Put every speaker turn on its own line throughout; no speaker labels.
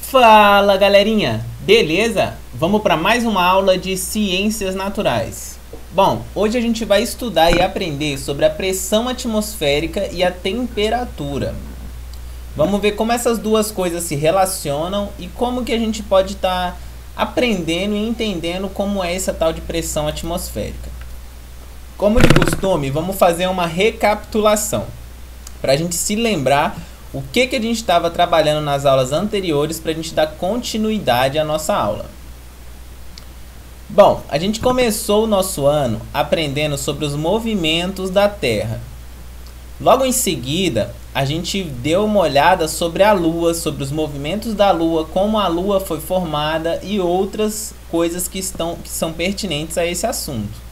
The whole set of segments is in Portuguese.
Fala galerinha, beleza? Vamos para mais uma aula de ciências naturais. Bom, hoje a gente vai estudar e aprender sobre a pressão atmosférica e a temperatura. Vamos ver como essas duas coisas se relacionam e como que a gente pode estar aprendendo e entendendo como é essa tal de pressão atmosférica. Como de costume, vamos fazer uma recapitulação para a gente se lembrar o que a gente estava trabalhando nas aulas anteriores para a gente dar continuidade à nossa aula. Bom, a gente começou o nosso ano aprendendo sobre os movimentos da Terra. Logo em seguida, a gente deu uma olhada sobre a Lua, sobre os movimentos da Lua, como a Lua foi formada e outras coisas que são pertinentes a esse assunto.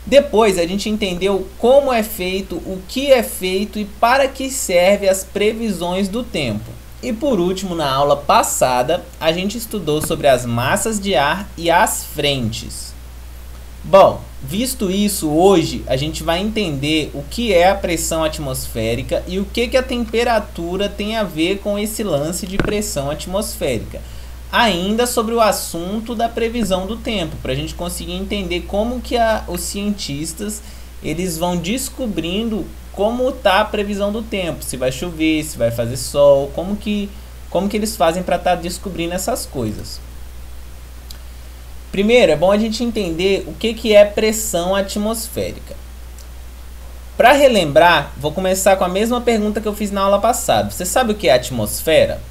Depois a gente entendeu como é feito, o que é feito e para que serve as previsões do tempo. E por último, na aula passada, a gente estudou sobre as massas de ar e as frentes. Bom, visto isso, hoje a gente vai entender o que é a pressão atmosférica e o que a temperatura tem a ver com esse lance de pressão atmosférica. Ainda sobre o assunto da previsão do tempo, para a gente conseguir entender como que os cientistas eles vão descobrindo como está a previsão do tempo, se vai chover, se vai fazer sol, como que eles fazem para estar descobrindo essas coisas. Primeiro, é bom a gente entender o que é pressão atmosférica. Para relembrar, vou começar com a mesma pergunta que eu fiz na aula passada. Você sabe o que é atmosfera?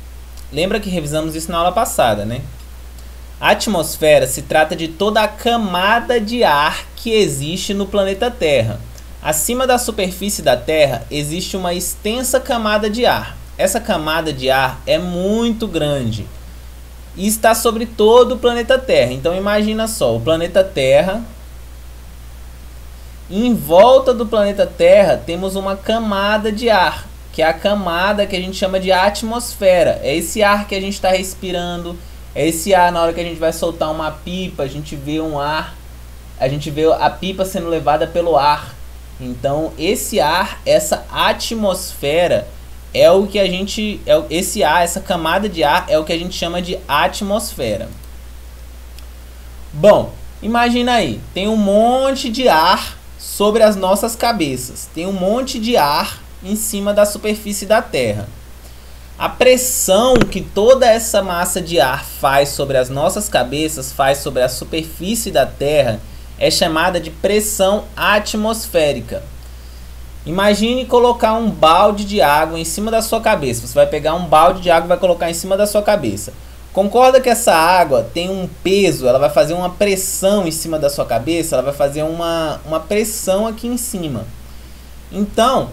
Lembra que revisamos isso na aula passada, né? A atmosfera se trata de toda a camada de ar que existe no planeta Terra. Acima da superfície da Terra existe uma extensa camada de ar. Essa camada de ar é muito grande e está sobre todo o planeta Terra. Então imagina só, o planeta Terra. Em volta do planeta Terra temos uma camada de ar, que é a camada que a gente chama de atmosfera. É esse ar que a gente está respirando, é esse ar na hora que a gente vai soltar uma pipa, a gente vê um ar, a gente vê a pipa sendo levada pelo ar. Então esse ar, essa atmosfera é o que a gente, esse ar, essa camada de ar é o que a gente chama de atmosfera. Bom, imagina aí, tem um monte de ar sobre as nossas cabeças, tem um monte de ar em cima da superfície da Terra. A pressão que toda essa massa de ar faz sobre as nossas cabeças, faz sobre a superfície da Terra, é chamada de pressão atmosférica. Imagine colocar um balde de água em cima da sua cabeça. Você vai pegar um balde de água e vai colocar em cima da sua cabeça. Concorda que essa água tem um peso, ela vai fazer uma pressão em cima da sua cabeça, ela vai fazer uma pressão aqui em cima. Então,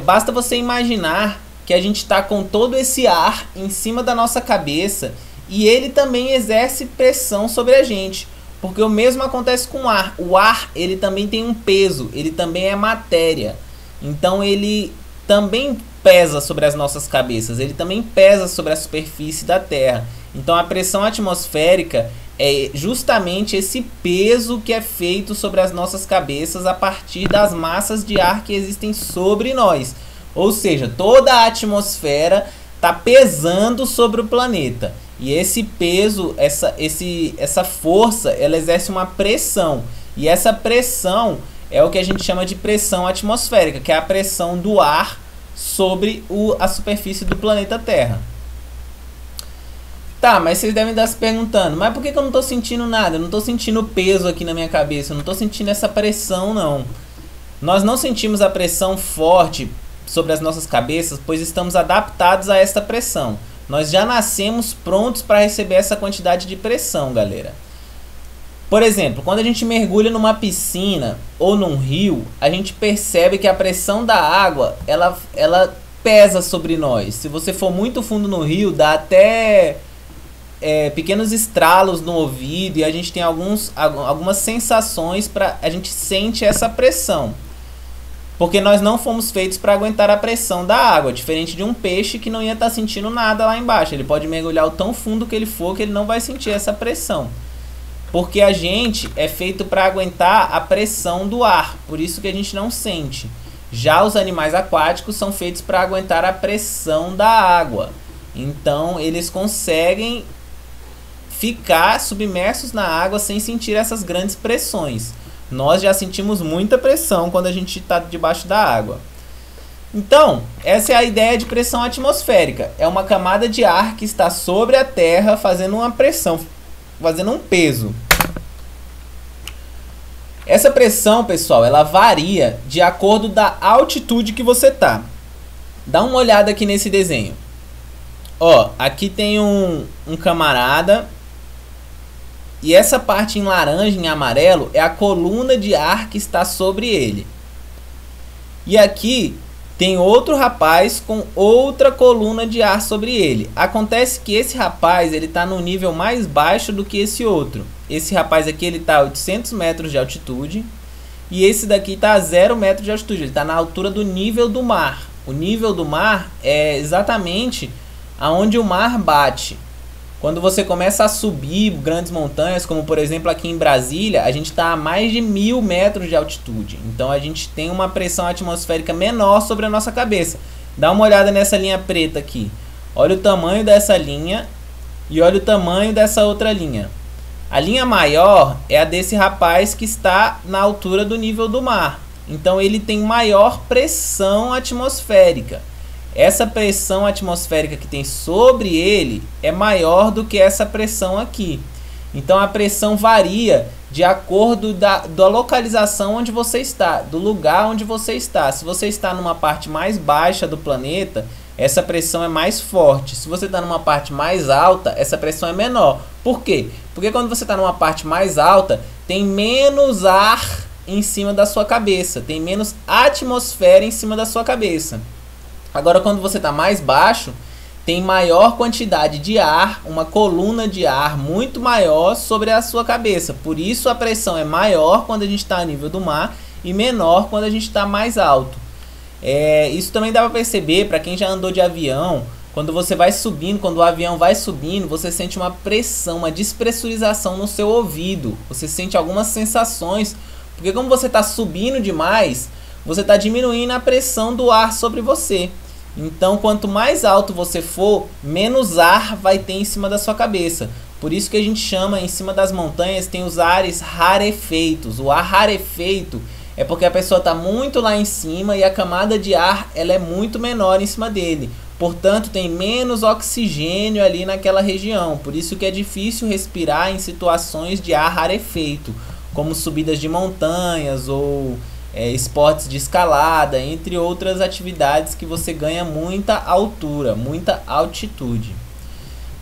basta você imaginar que a gente está com todo esse ar em cima da nossa cabeça e ele também exerce pressão sobre a gente, porque o mesmo acontece com o ar. O ar, ele também tem um peso, ele também é matéria. Então, ele também pesa sobre as nossas cabeças, ele também pesa sobre a superfície da Terra. Então, a pressão atmosférica é justamente esse peso que é feito sobre as nossas cabeças a partir das massas de ar que existem sobre nós. Ou seja, toda a atmosfera está pesando sobre o planeta. E esse peso, essa força, ela exerce uma pressão. E essa pressão é o que a gente chama de pressão atmosférica, que é a pressão do ar sobre a superfície do planeta Terra. Tá, mas vocês devem estar se perguntando, mas por que eu não estou sentindo nada? Eu não estou sentindo peso aqui na minha cabeça, eu não estou sentindo essa pressão, não. Nós não sentimos a pressão forte sobre as nossas cabeças, pois estamos adaptados a esta pressão. Nós já nascemos prontos para receber essa quantidade de pressão, galera. Por exemplo, quando a gente mergulha numa piscina ou num rio, a gente percebe que a pressão da água, ela pesa sobre nós. Se você for muito fundo no rio, dá até pequenos estralos no ouvido e a gente tem algumas sensações, a gente sente essa pressão. Porque nós não fomos feitos para aguentar a pressão da água, diferente de um peixe que não ia estar sentindo nada lá embaixo. Ele pode mergulhar o tão fundo que ele for, que ele não vai sentir essa pressão. Porque a gente é feito para aguentar a pressão do ar, por isso que a gente não sente. Já os animais aquáticos são feitos para aguentar a pressão da água. Então eles conseguem ficar submersos na água sem sentir essas grandes pressões. Nós já sentimos muita pressão quando a gente está debaixo da água. Então, essa é a ideia de pressão atmosférica. É uma camada de ar que está sobre a Terra fazendo uma pressão, fazendo um peso. Essa pressão, pessoal, ela varia de acordo da altitude que você está. Dá uma olhada aqui nesse desenho. Ó, aqui tem um camarada. E essa parte em laranja, em amarelo, é a coluna de ar que está sobre ele. E aqui tem outro rapaz com outra coluna de ar sobre ele. Acontece que esse rapaz ele está no nível mais baixo do que esse outro. Esse rapaz aqui ele está a 800 metros de altitude. E esse daqui está a 0 metros de altitude. Ele está na altura do nível do mar. O nível do mar é exatamente aonde o mar bate. Quando você começa a subir grandes montanhas, como por exemplo aqui em Brasília, a gente está a mais de 1000 metros de altitude. Então a gente tem uma pressão atmosférica menor sobre a nossa cabeça. Dá uma olhada nessa linha preta aqui. Olha o tamanho dessa linha e olha o tamanho dessa outra linha. A linha maior é a desse rapaz que está na altura do nível do mar. Então ele tem maior pressão atmosférica. Essa pressão atmosférica que tem sobre ele é maior do que essa pressão aqui. Então a pressão varia de acordo da localização onde você está, do lugar onde você está. Se você está numa parte mais baixa do planeta, essa pressão é mais forte. Se você está numa parte mais alta, essa pressão é menor. Por quê? Porque quando você está numa parte mais alta, tem menos ar em cima da sua cabeça, tem menos atmosfera em cima da sua cabeça. Agora, quando você está mais baixo, tem maior quantidade de ar, uma coluna de ar muito maior sobre a sua cabeça. Por isso, a pressão é maior quando a gente está a nível do mar e menor quando a gente está mais alto. Isso também dá para perceber para quem já andou de avião. Quando você vai subindo, quando o avião vai subindo, você sente uma pressão, uma despressurização no seu ouvido. Você sente algumas sensações, porque como você está subindo demais, você está diminuindo a pressão do ar sobre você. Então, quanto mais alto você for, menos ar vai ter em cima da sua cabeça. Por isso que a gente chama, em cima das montanhas, tem os ares rarefeitos. O ar rarefeito é porque a pessoa está muito lá em cima e a camada de ar ela é muito menor em cima dele. Portanto, tem menos oxigênio ali naquela região. Por isso que é difícil respirar em situações de ar rarefeito, como subidas de montanhas ou esportes de escalada, entre outras atividades que você ganha muita altura, muita altitude.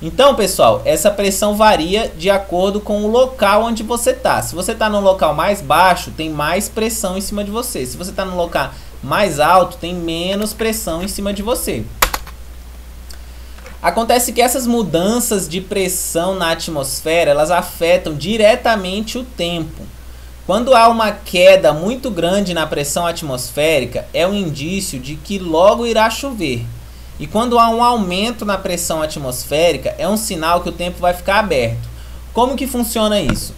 Então, pessoal, essa pressão varia de acordo com o local onde você está. Se você está num local mais baixo, tem mais pressão em cima de você. Se você está num local mais alto, tem menos pressão em cima de você. Acontece que essas mudanças de pressão na atmosfera, elas afetam diretamente o tempo. Quando há uma queda muito grande na pressão atmosférica, é um indício de que logo irá chover. E quando há um aumento na pressão atmosférica, é um sinal que o tempo vai ficar aberto. Como que funciona isso?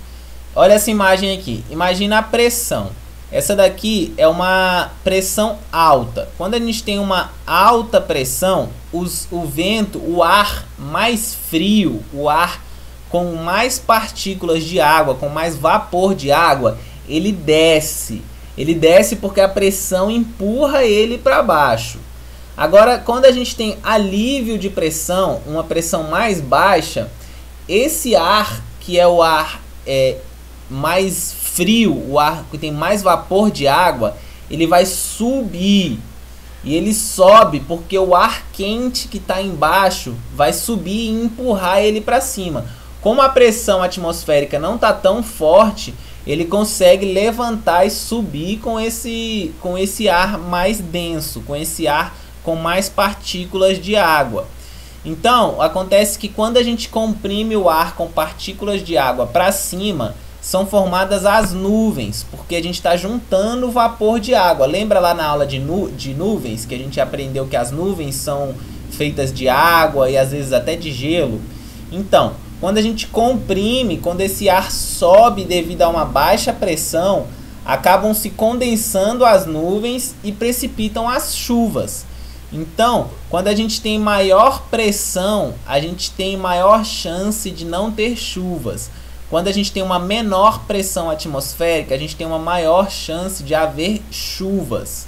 Olha essa imagem aqui. Imagina a pressão. Essa daqui é uma pressão alta. Quando a gente tem uma alta pressão, o vento, o ar mais frio, o ar com mais partículas de água, com mais vapor de água, ele desce. Ele desce porque a pressão empurra ele para baixo. Agora, quando a gente tem alívio de pressão, uma pressão mais baixa, esse ar, que é o ar mais frio, o ar que tem mais vapor de água, ele vai subir. E ele sobe porque o ar quente que está embaixo vai subir e empurrar ele para cima. Como a pressão atmosférica não está tão forte, ele consegue levantar e subir com esse ar mais denso, com esse ar com mais partículas de água. Então, acontece que quando a gente comprime o ar com partículas de água para cima, são formadas as nuvens, porque a gente está juntando vapor de água. Lembra lá na aula de nuvens, que a gente aprendeu que as nuvens são feitas de água e às vezes até de gelo? Então, quando a gente comprime, quando esse ar sobe devido a uma baixa pressão, acabam se condensando as nuvens e precipitam as chuvas. Então, quando a gente tem maior pressão, a gente tem maior chance de não ter chuvas. Quando a gente tem uma menor pressão atmosférica, a gente tem uma maior chance de haver chuvas.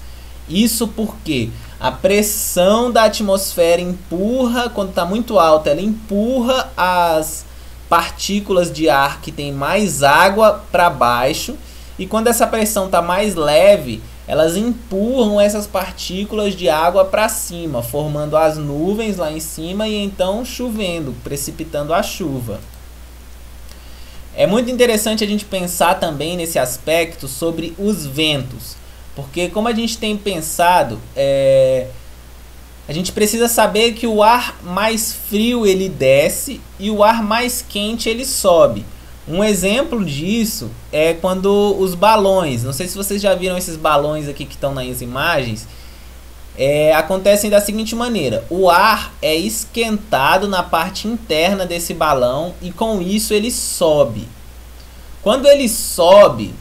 Isso porque a pressão da atmosfera empurra, quando está muito alta, ela empurra as partículas de ar que tem mais água para baixo. E quando essa pressão está mais leve, elas empurram essas partículas de água para cima, formando as nuvens lá em cima e então chovendo, precipitando a chuva. É muito interessante a gente pensar também nesse aspecto sobre os ventos, porque como a gente tem pensado, a gente precisa saber que o ar mais frio ele desce e o ar mais quente ele sobe. Um exemplo disso é quando os balões, não sei se vocês já viram esses balões aqui que estão nas imagens, acontecem da seguinte maneira: o ar é esquentado na parte interna desse balão e com isso ele sobe. Quando ele sobe,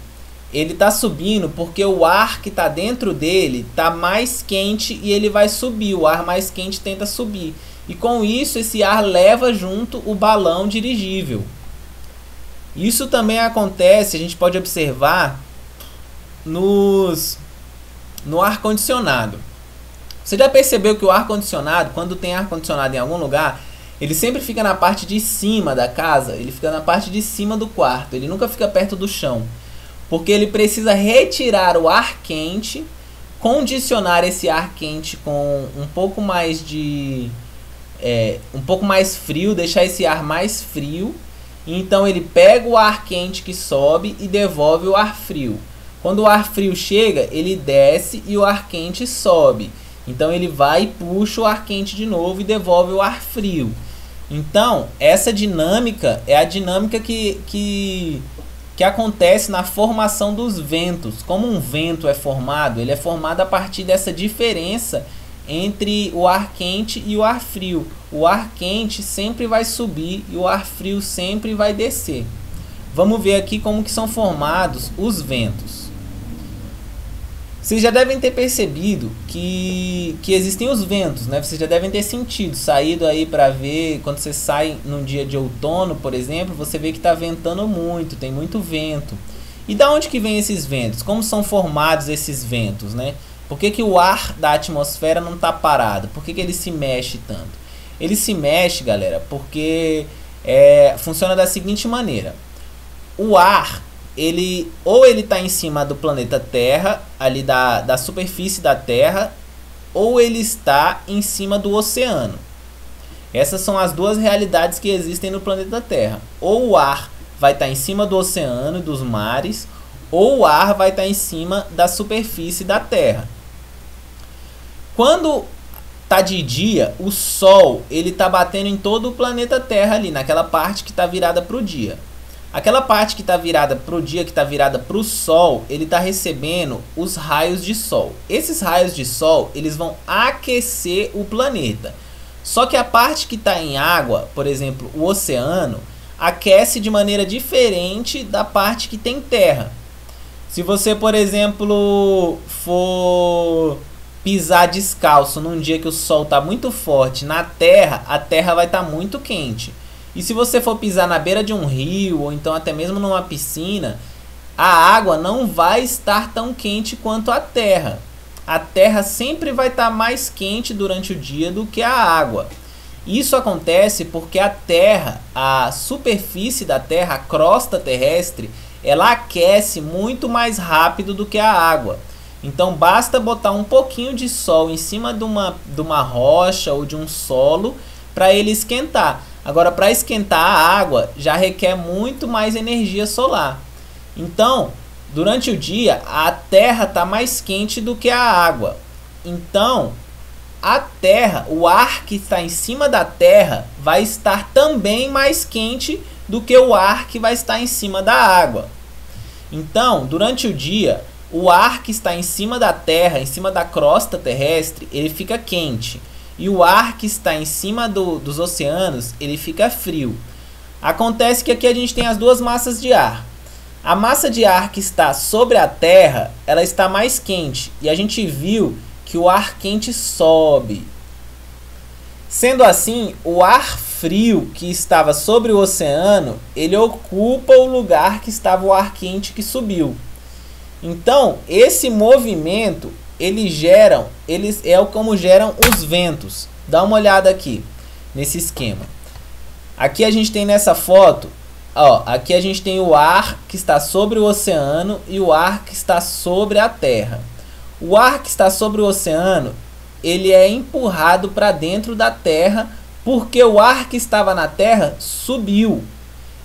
ele está subindo porque o ar que está dentro dele está mais quente e ele vai subir, o ar mais quente tenta subir. E com isso esse ar leva junto o balão dirigível. Isso também acontece, a gente pode observar no ar-condicionado. Você já percebeu que o ar-condicionado, quando tem ar-condicionado em algum lugar, ele sempre fica na parte de cima da casa, ele fica na parte de cima do quarto, ele nunca fica perto do chão. Porque ele precisa retirar o ar quente, condicionar esse ar quente com um pouco mais frio, deixar esse ar mais frio. Então ele pega o ar quente que sobe e devolve o ar frio. Quando o ar frio chega, ele desce e o ar quente sobe. Então ele vai e puxa o ar quente de novo e devolve o ar frio. Então essa dinâmica é a dinâmica que acontece na formação dos ventos. Como um vento é formado, ele é formado a partir dessa diferença entre o ar quente e o ar frio. O ar quente sempre vai subir e o ar frio sempre vai descer. Vamos ver aqui como que são formados os ventos. Vocês já devem ter percebido que existem os ventos, né? Vocês já devem ter sentido, saído aí para ver, quando você sai num dia de outono, por exemplo, você vê que está ventando muito, tem muito vento. E da onde que vem esses ventos? Como são formados esses ventos, né? Por que o ar da atmosfera não está parado? Por que ele se mexe tanto? Ele se mexe, galera, porque funciona da seguinte maneira. O ar, ele está em cima do planeta Terra, ali da superfície da Terra, ou ele está em cima do oceano. Essas são as duas realidades que existem no planeta Terra. Ou o ar vai estar em cima do oceano e dos mares, ou o ar vai estar em cima da superfície da Terra. Quando tá de dia, o Sol ele tá batendo em todo o planeta Terra ali, naquela parte que está virada para o dia. Aquela parte que está virada para o dia, que está virada para o Sol, ele está recebendo os raios de Sol. Esses raios de Sol, eles vão aquecer o planeta. Só que a parte que está em água, por exemplo, o oceano, aquece de maneira diferente da parte que tem terra. Se você, por exemplo, for pisar descalço num dia que o sol está muito forte na terra, a terra vai estar muito quente. E se você for pisar na beira de um rio ou então até mesmo numa piscina, a água não vai estar tão quente quanto a terra. A terra sempre vai estar mais quente durante o dia do que a água. Isso acontece porque a terra, a superfície da terra, a crosta terrestre, ela aquece muito mais rápido do que a água. Então basta botar um pouquinho de sol em cima de uma rocha ou de um solo para ele esquentar. Agora, para esquentar a água já requer muito mais energia solar. Então, durante o dia, a terra está mais quente do que a água. Então, a terra, o ar que está em cima da terra vai estar também mais quente do que o ar que vai estar em cima da água. Então, durante o dia, o ar que está em cima da terra, em cima da crosta terrestre, ele fica quente. E o ar que está em cima dos oceanos, ele fica frio. Acontece que aqui a gente tem as duas massas de ar. A massa de ar que está sobre a terra, ela está mais quente. E a gente viu que que o ar quente sobe. Sendo assim, o ar frio que estava sobre o oceano, ele ocupa o lugar que estava o ar quente que subiu. Então, esse movimento, eles é como geram os ventos. Dá uma olhada aqui, nesse esquema. Aqui a gente tem nessa foto, ó, aqui a gente tem o ar que está sobre o oceano e o ar que está sobre a terra. O ar que está sobre o oceano, ele é empurrado para dentro da terra porque o ar que estava na terra subiu.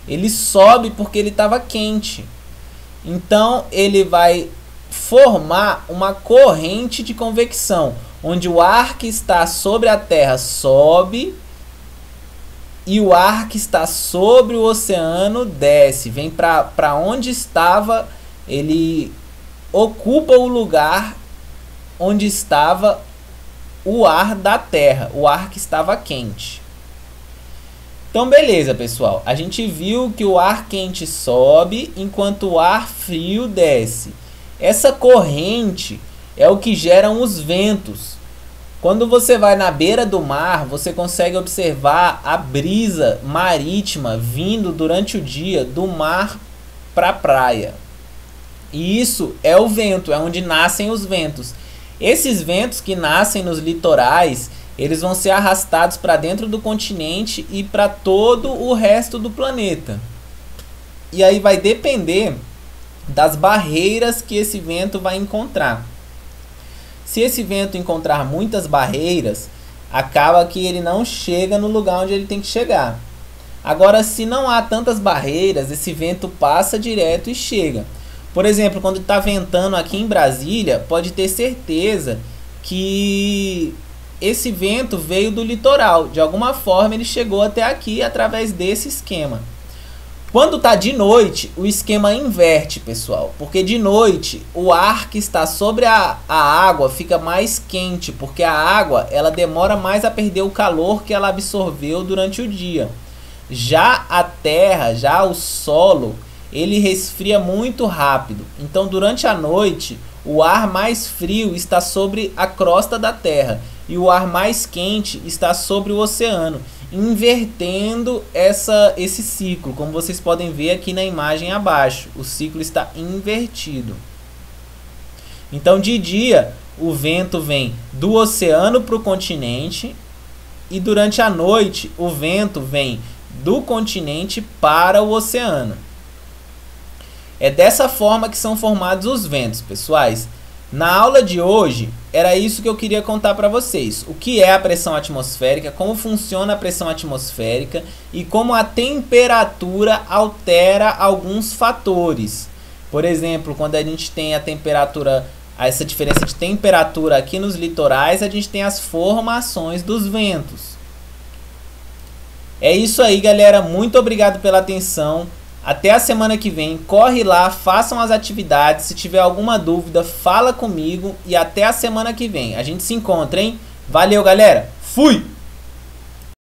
Ele sobe porque ele estava quente. Então ele vai formar uma corrente de convecção, onde o ar que está sobre a terra sobe e o ar que está sobre o oceano desce, vem para onde estava, ele ocupa o lugar onde estava o ar da terra, o ar que estava quente. Então beleza, pessoal, a gente viu que o ar quente sobe enquanto o ar frio desce. Essa corrente é o que geram os ventos. Quando você vai na beira do mar, você consegue observar a brisa marítima vindo durante o dia do mar para a praia. E isso é o vento, é onde nascem os ventos. Esses ventos que nascem nos litorais, eles vão ser arrastados para dentro do continente e para todo o resto do planeta. E aí vai depender das barreiras que esse vento vai encontrar. Se esse vento encontrar muitas barreiras, acaba que ele não chega no lugar onde ele tem que chegar. Agora, se não há tantas barreiras, esse vento passa direto e chega. Por exemplo, quando está ventando aqui em Brasília, pode ter certeza que esse vento veio do litoral. De alguma forma ele chegou até aqui através desse esquema. Quando está de noite, o esquema inverte, pessoal. Porque de noite o ar que está sobre a água fica mais quente. Porque a água ela demora mais a perder o calor que ela absorveu durante o dia. Já a terra, já o solo, ele resfria muito rápido. Então durante a noite o ar mais frio está sobre a crosta da terra e o ar mais quente está sobre o oceano, invertendo esse ciclo. Como vocês podem ver aqui na imagem abaixo, o ciclo está invertido. Então de dia o vento vem do oceano para o continente e durante a noite o vento vem do continente para o oceano. É dessa forma que são formados os ventos, pessoais. Na aula de hoje, era isso que eu queria contar para vocês. O que é a pressão atmosférica, como funciona a pressão atmosférica e como a temperatura altera alguns fatores. Por exemplo, quando a gente tem a temperatura, essa diferença de temperatura aqui nos litorais, a gente tem as formações dos ventos. É isso aí, galera. Muito obrigado pela atenção. Até a semana que vem, corre lá, façam as atividades, se tiver alguma dúvida, fala comigo e até a semana que vem. A gente se encontra, hein? Valeu, galera! Fui!